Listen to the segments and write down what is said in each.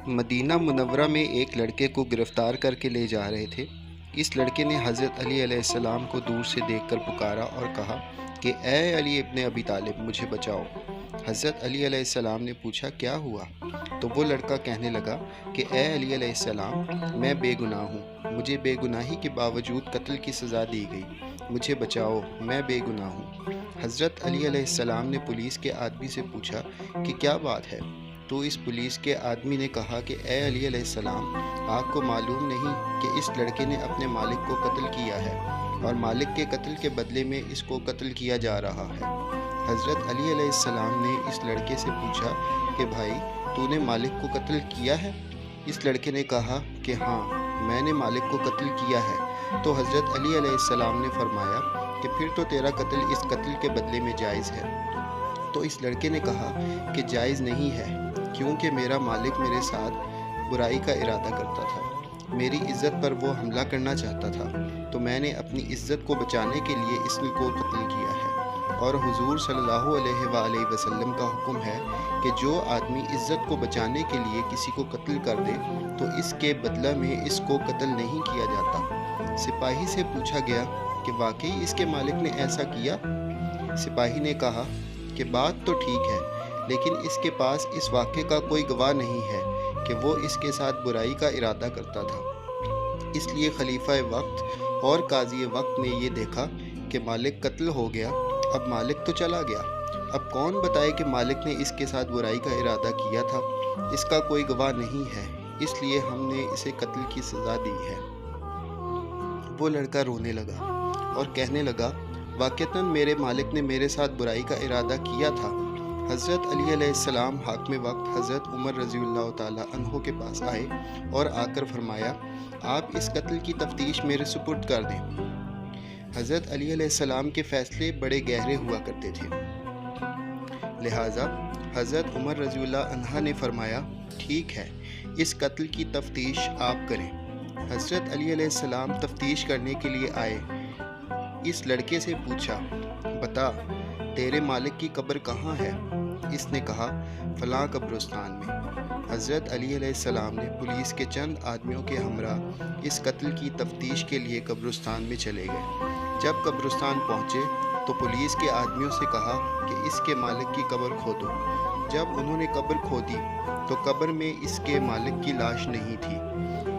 Medina Munawwara में एक लड़के को गिरफ़्तार करके ले जा रहे थे। इस लड़के ने हज़रत अली अलैहिस्सलाम को दूर से देखकर पुकारा और कहा कि ए अली इब्न अबी तालिब, मुझे बचाओ। हज़रत अली अलैहिस्सलाम ने पूछा, क्या हुआ? तो वो लड़का कहने लगा कि ए अली अलैहिस्सलाम, मैं बेगुनाह हूँ, मुझे बेगुनाही के बावजूद कत्ल की सज़ा दी गई, मुझे बचाओ, मैं बेगुनाह हूँ। हज़रत अली अलैहिस्सलाम ने पुलिस के आदमी से पूछा कि क्या बात है? तो इस पुलिस के आदमी ने कहा कि ए अली अलैहिस्सलाम, आपको मालूम नहीं कि इस लड़के ने अपने मालिक को कत्ल किया है और मालिक के कत्ल के बदले में इसको कत्ल किया जा रहा है। हज़रत अली अलैहिस्सलाम ने इस लड़के से पूछा कि भाई, तूने मालिक को कत्ल किया है? इस लड़के ने कहा कि हाँ, मैंने मालिक को कत्ल किया है। तो हज़रत अली अलैहिस्सलाम ने फरमाया कि फिर तो तेरा कत्ल इस कत्ल के बदले में जायज़ है। तो इस लड़के ने कहा कि जायज़ नहीं है, क्योंकि मेरा मालिक मेरे साथ बुराई का इरादा करता था, मेरी इज़्ज़त पर वो हमला करना चाहता था, तो मैंने अपनी इज़्ज़त को बचाने के लिए इसको कत्ल किया है। और हुजूर सल्लल्लाहु अलैहि वसल्लम का हुक्म है कि जो आदमी इज़्ज़त को बचाने के लिए किसी को कत्ल कर दे तो इसके बदला में इसको कत्ल नहीं किया जाता। सिपाही से पूछा गया कि वाकई इसके मालिक ने ऐसा किया? सिपाही ने कहा कि बात तो ठीक है, लेकिन इसके पास इस वाक़े का कोई गवाह नहीं है कि वो इसके साथ बुराई का इरादा करता था। इसलिए खलीफा वक्त और काज़ी वक्त ने ये देखा कि मालिक कत्ल हो गया, अब मालिक तो चला गया, अब कौन बताए कि मालिक ने इसके साथ बुराई का इरादा किया था? इसका कोई गवाह नहीं है, इसलिए हमने इसे कत्ल की सज़ा दी है। वो लड़का रोने लगा और कहने लगा, वाक़तन मेरे मालिक ने मेरे साथ बुराई का इरादा किया था। हज़रत अली अलैहिस्सलाम हाकिम वक्त हज़रत उमर रज़ियल्लाहु ताला अन्हो के पास आए और आकर फरमाया, आप इस कत्ल की तफ्तीश मेरे सुपुर्द कर दें। हज़रत अली अलैहिस्सलाम के फ़ैसले बड़े गहरे हुआ करते थे, लिहाजा हज़रत उमर रज़ियल्लाहु अन्हा ने फरमाया, ठीक है, इस कत्ल की तफ्तीश आप करें। हज़रत अली अलैहिस्सलाम तफ्तीश करने के लिए आए। इस लड़के से पूछा, बता, तेरे मालिक की कब्र कहाँ है? इसने कहा, फ़लाँ कब्रिस्तान में। हज़रत अली अलैहिस्सलाम ने पुलिस के चंद आदमियों के हमरा इस कत्ल की तफ्तीश के लिए कब्रिस्तान में चले गए। जब कब्रिस्तान पहुँचे तो पुलिस के आदमियों से कहा कि इसके मालिक की कब्र खोदो। जब उन्होंने कब्र खोदी तो कब्र में इसके मालिक की लाश नहीं थी।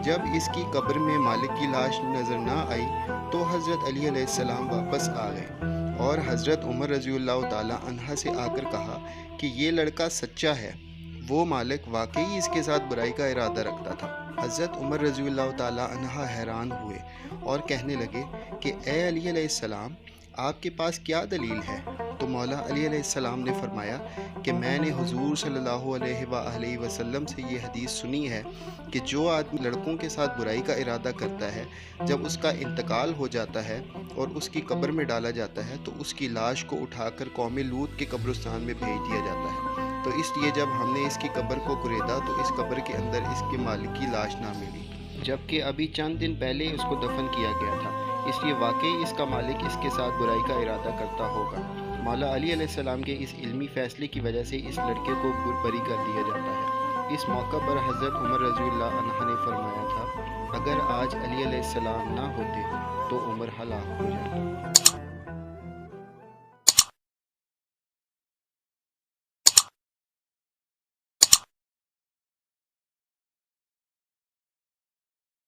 जब इसकी कब्र में मालिक की लाश नज़र ना आई तो हज़रत अली अलैहिस्सलाम वापस आ गए और हज़रत उमर रज़ियल्लाहु ताला अन्हा से आकर कहा कि ये लड़का सच्चा है, वो मालिक वाकई इसके साथ बुराई का इरादा रखता था। हज़रत उमर रज़ियल्लाहु ताला अन्हा हैरान हुए और कहने लगे कि ए अली अलैहिस्सलाम, आपके पास क्या दलील है? तो मौला अली अलैहिस्सलाम ने फरमाया कि मैंने हुजूर सल्लल्लाहु अलैहि वसल्लम से ये हदीस सुनी है कि जो आदमी लड़कों के साथ बुराई का इरादा करता है, जब उसका इंतकाल हो जाता है और उसकी कब्र में डाला जाता है तो उसकी लाश को उठाकर कौम लूत के कब्रिस्तान में भेज दिया जाता है। तो इसलिए जब हमने इसकी कब्र को कुरेदा तो इस कब्र के अंदर इसके मालिक की लाश ना मिली, जबकि अभी चंद दिन पहले उसको दफन किया गया था। इसलिए वाकई इसका मालिक इसके साथ बुराई का इरादा करता होगा। मौला अली अलैहिस्सलाम के इस इल्मी फ़ैसले की वजह से इस लड़के को बरी कर दिया जाता है। इस मौका पर हज़रत उमर रज़ियल्लाहु अन्हा ने फरमाया था, अगर आज अली अलैहिस्सलाम ना होते तो उमर हलाक हो जाता।